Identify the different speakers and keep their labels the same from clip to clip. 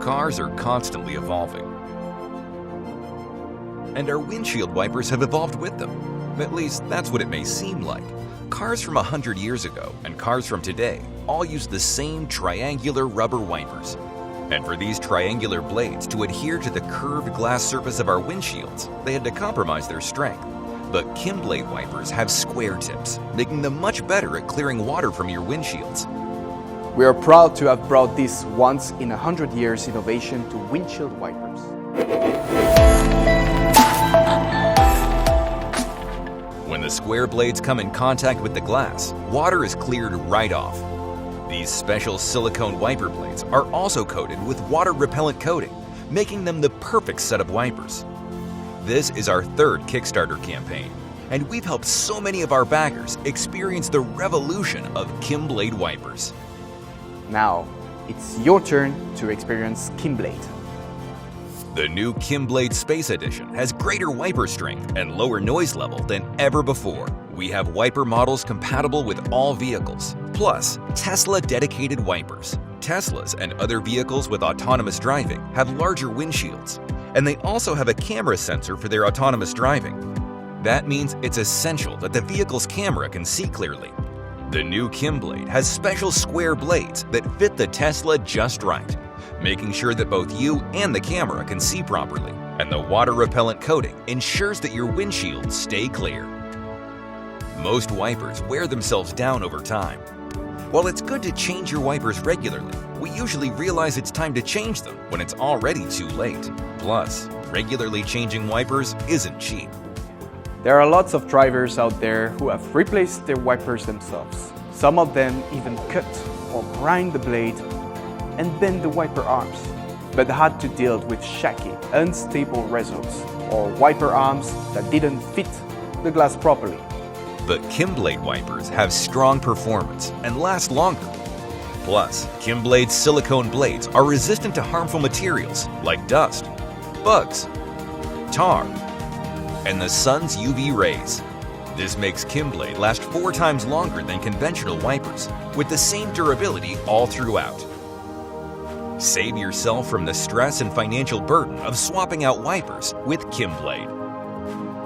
Speaker 1: Cars are constantly evolving. And our windshield wipers have evolved with them. At least, that's what it may seem like. Cars from 100 years ago and cars from today all use the same triangular rubber wipers. And for these triangular blades to adhere to the curved glass surface of our windshields, they had to compromise their strength. But Kimblade wipers have square tips, making them much better at clearing water from your windshields.
Speaker 2: We are proud to have brought this once-in-a-100-years innovation to windshield wipers.
Speaker 1: When the square blades come in contact with the glass, water is cleared right off. These special silicone wiper blades are also coated with water repellent coating, making them the perfect set of wipers. This is our third Kickstarter campaign, and we've helped so many of our backers experience the revolution of Kimblade wipers.
Speaker 2: Now, it's your turn to experience Kimblade.
Speaker 1: The new Kimblade Space Edition has greater wiper strength and lower noise level than ever before. We have wiper models compatible with all vehicles, plus Tesla dedicated wipers. Teslas and other vehicles with autonomous driving have larger windshields, and they also have a camera sensor for their autonomous driving. That means it's essential that the vehicle's camera can see clearly. The new Kimblade has special square blades that fit the Tesla just right, making sure that both you and the camera can see properly, and the water repellent coating ensures that your windshields stay clear. Most wipers wear themselves down over time. While it's good to change your wipers regularly, we usually realize it's time to change them when it's already too late. Plus, regularly changing wipers isn't cheap.
Speaker 2: There are lots of drivers out there who have replaced their wipers themselves. Some of them even cut or grind the blade and bend the wiper arms, but had to deal with shaky, unstable results or wiper arms that didn't fit the glass properly.
Speaker 1: But Kimblade wipers have strong performance and last longer. Plus, Kimblade's silicone blades are resistant to harmful materials like dust, bugs, tar, and the sun's UV rays. This makes Kimblade last 4 times longer than conventional wipers, with the same durability all throughout. Save yourself from the stress and financial burden of swapping out wipers with Kimblade.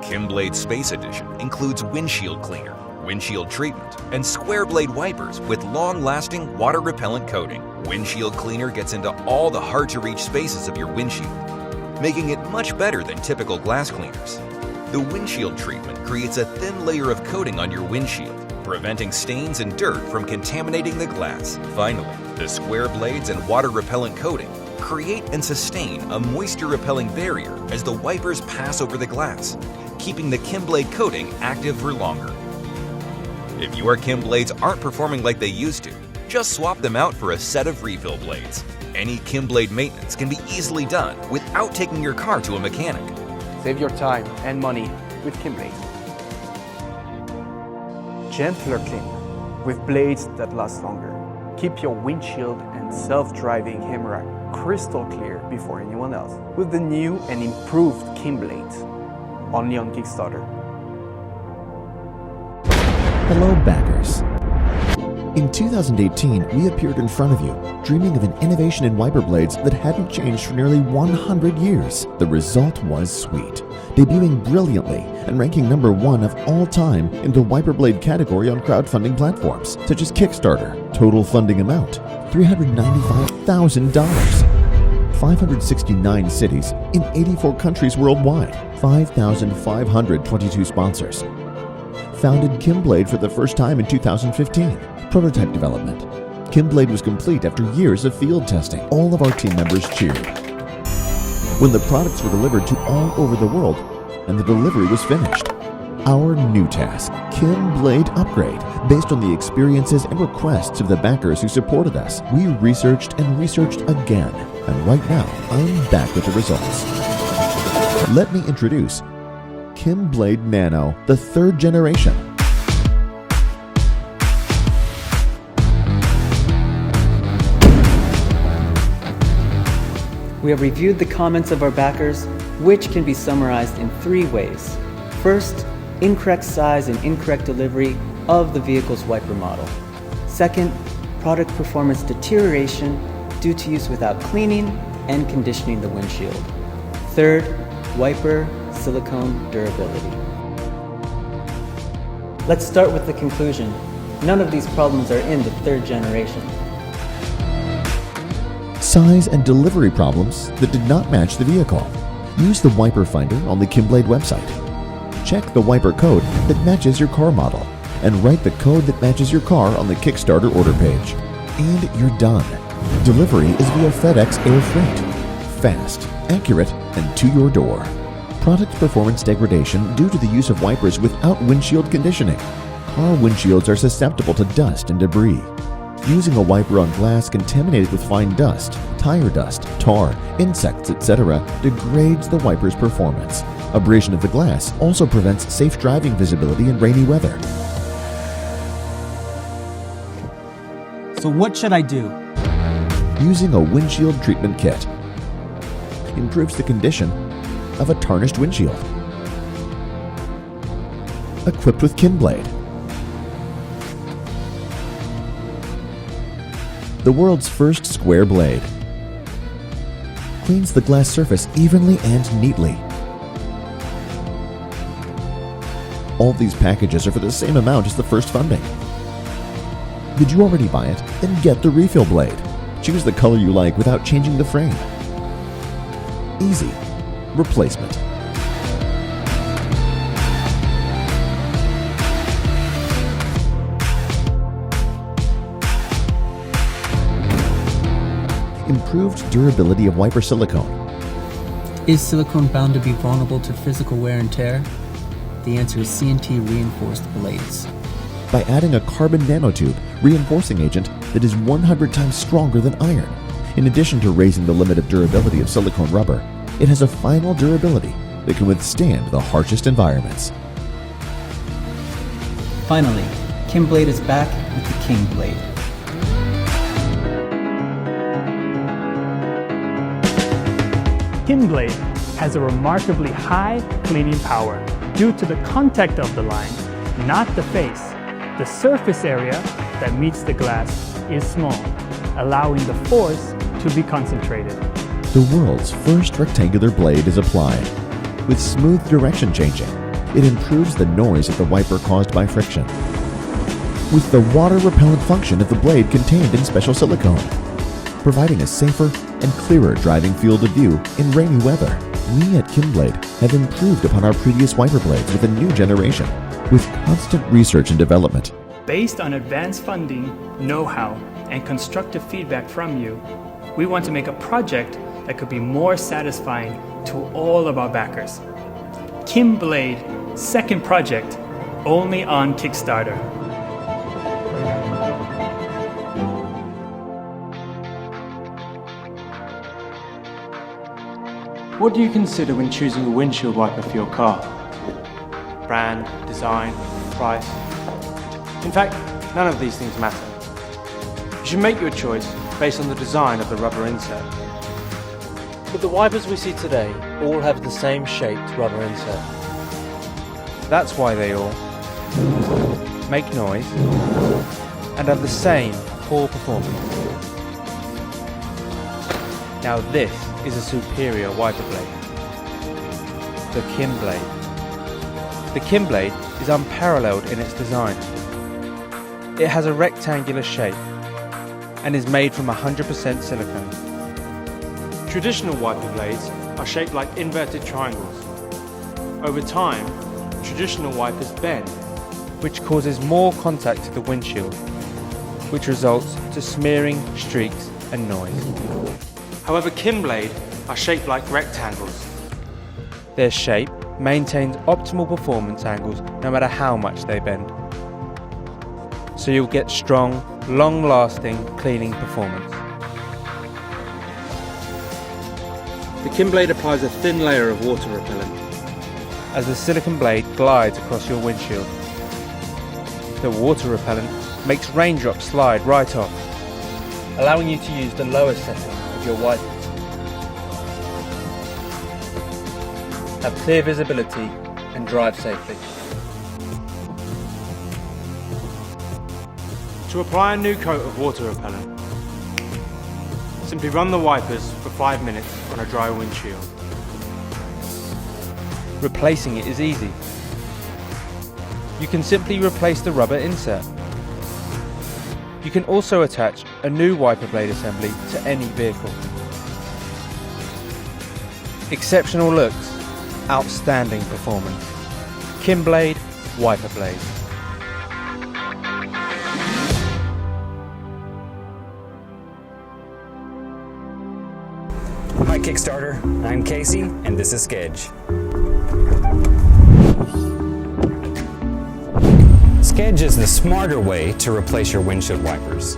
Speaker 1: Kimblade Space Edition includes windshield cleaner, windshield treatment, and square blade wipers with long-lasting water-repellent coating. Windshield cleaner gets into all the hard-to-reach spaces of your windshield, making it much better than typical glass cleaners. The windshield treatment creates a thin layer of coating on your windshield, preventing stains and dirt from contaminating the glass. Finally, the square blades and water-repellent coating create and sustain a moisture-repelling barrier as the wipers pass over the glass, keeping the Kimblade coating active for longer. If your Kimblades aren't performing like they used to, just swap them out for a set of refill blades. Any Kimblade maintenance can be easily done without taking your car to a mechanic.
Speaker 2: Save your time and money with Kimblade. Gentler clean with blades that last longer. Keep your windshield and self-driving camera crystal clear before anyone else with the new and improved Kimblade, only on Kickstarter.
Speaker 3: Hello, backers. In 2018, we appeared in front of you, dreaming of an innovation in wiper blades that hadn't changed for nearly 100 years. The result was sweet, debuting brilliantly and ranking #1 of all time in the wiper blade category on crowdfunding platforms such as Kickstarter. Total funding amount, $395,000. 569 cities in 84 countries worldwide. 5,522 sponsors. Founded Kimblade for the first time in 2015. Prototype development. Kimblade was complete after years of field testing. All of our team members cheered when the products were delivered to all over the world and the delivery was finished. Our new task, Kimblade Upgrade, based on the experiences and requests of the backers who supported us. We researched and researched again, and right now I'm back with the results. Let me introduce Kimblade Nano, the 3rd generation.
Speaker 4: We have reviewed the comments of our backers, which can be summarized in 3 ways. First, incorrect size and incorrect delivery of the vehicle's wiper model. Second, product performance deterioration due to use without cleaning and conditioning the windshield. Third, wiper silicone durability. Let's start with the conclusion. None of these problems are in the third generation.
Speaker 3: Size and delivery problems that did not match the vehicle. Use the wiper finder on the Kimblade website. Check the wiper code that matches your car model and write the code that matches your car on the Kickstarter order page. And you're done. Delivery is via FedEx Air Freight. Fast, accurate, and to your door. Product performance degradation due to the use of wipers without windshield conditioning. Car windshields are susceptible to dust and debris. Using a wiper on glass contaminated with fine dust, tire dust, tar, insects, etc. degrades the wiper's performance. Abrasion of the glass also prevents safe driving visibility in rainy weather.
Speaker 5: So what should I do?
Speaker 3: Using a windshield treatment kit improves the condition of a tarnished windshield. Equipped with Kimblade, the world's first square blade, cleans the glass surface evenly and neatly. All these packages are for the same amount as the first funding. Did you already buy it? Then get the refill blade. Choose the color you like without changing the frame. Easy. Replacement. Improved durability of wiper silicone.
Speaker 5: Is silicone bound to be vulnerable to physical wear and tear? The answer is CNT reinforced blades.
Speaker 3: By adding a carbon nanotube reinforcing agent that is 100 times stronger than iron. In addition to raising the limit of durability of silicone rubber, it has a final durability that can withstand the harshest environments.
Speaker 4: Finally, Kimblade is back with the Kimblade.
Speaker 6: Kimblade has a remarkably high cleaning power due to the contact of the line, not the face. The surface area that meets the glass is small, allowing the force to be concentrated.
Speaker 3: The world's first rectangular blade is applied. With smooth direction changing, it improves the noise of the wiper caused by friction. With the water repellent function of the blade contained in special silicone, providing a safer and clearer driving field of view in rainy weather. We at Kimblade have improved upon our previous wiper blades with a new generation, with constant research and development.
Speaker 6: Based on advanced funding, know-how, and constructive feedback from you, we want to make a project that could be more satisfying to all of our backers. Kimblade, second project, only on Kickstarter.
Speaker 7: What do you consider when choosing a windshield wiper for your car? Brand, design, price? In fact, none of these things matter. You should make your choice based on the design of the rubber insert. But the wipers we see today all have the same shaped rubber insert. That's why they all make noise and have the same poor performance. Now this is a superior wiper blade, the Kimblade. The Kimblade is unparalleled in its design. It has a rectangular shape and is made from 100% silicone. Traditional wiper blades are shaped like inverted triangles. Over time, traditional wipers bend, which causes more contact to the windshield, which results to smearing, streaks and noise. However, Kimblade are shaped like rectangles. Their shape maintains optimal performance angles no matter how much they bend. So you'll get strong, long-lasting cleaning performance. The Kimblade applies a thin layer of water repellent as the silicone blade glides across your windshield. The water repellent makes raindrops slide right off, allowing you to use the lowest setting of your wipers. Have clear visibility and drive safely. To apply a new coat of water repellent, Simply run the wipers for 5 minutes on a dry windshield. Replacing it is easy. You can simply replace the rubber insert. You can also attach a new wiper blade assembly to any vehicle. Exceptional looks, outstanding performance. Kimblade wiper blades.
Speaker 8: Hi Kickstarter, I'm Casey and this is Schedge. Schedge is the smarter way to replace your windshield wipers.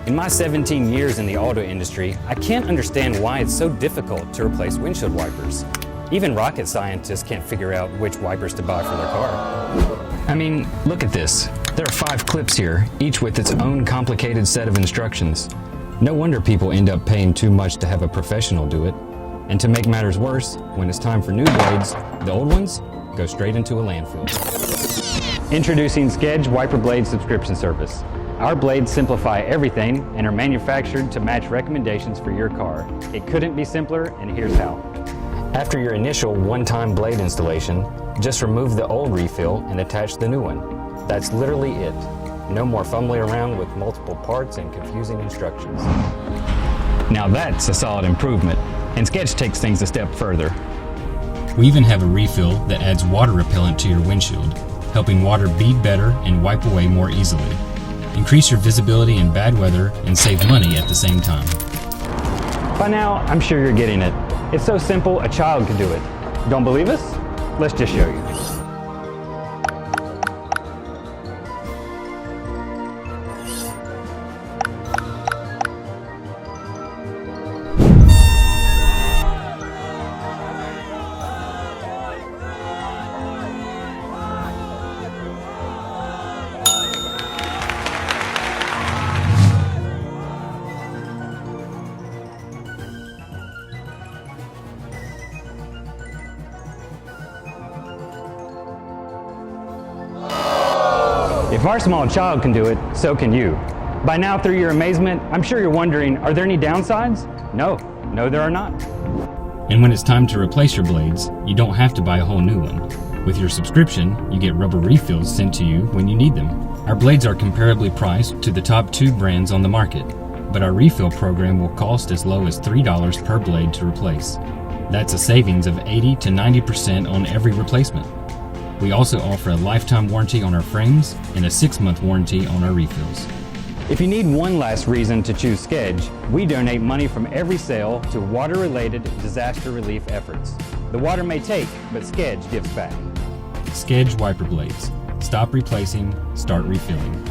Speaker 8: In my 17 years in the auto industry, I can't understand why it's so difficult to replace windshield wipers. Even rocket scientists can't figure out which wipers to buy for their car. I mean, look at this. There are 5 clips here, each with its own complicated set of instructions. No wonder people end up paying too much to have a professional do it. And to make matters worse, when it's time for new blades, the old ones go straight into a landfill. Introducing Schedge Wiper Blade Subscription Service. Our blades simplify everything and are manufactured to match recommendations for your car. It couldn't be simpler, and here's how. After your initial one-time blade installation, just remove the old refill and attach the new one. That's literally it. No more fumbling around with multiple parts and confusing instructions. Now that's a solid improvement, and Schedge takes things a step further.
Speaker 9: We even have a refill that adds water repellent to your windshield, helping water bead better and wipe away more easily. Increase your visibility in bad weather and save money at the same time.
Speaker 8: By now, I'm sure you're getting it. It's so simple, a child could do it. Don't believe us? Let's just show you. If our small child can do it, so can you. By now, through your amazement, I'm sure you're wondering, are there any downsides? No, there are not.
Speaker 9: And when it's time to replace your blades, you don't have to buy a whole new one. With your subscription, you get rubber refills sent to you when you need them. Our blades are comparably priced to the top 2 brands on the market, but our refill program will cost as low as $3 per blade to replace. That's a savings of 80 to 90% on every replacement. We also offer a lifetime warranty on our frames and a 6-month warranty on our refills.
Speaker 8: If you need one last reason to choose Schedge, we donate money from every sale to water-related disaster relief efforts. The water may take, but Schedge gives back.
Speaker 9: Schedge wiper blades. Stop replacing, start refilling.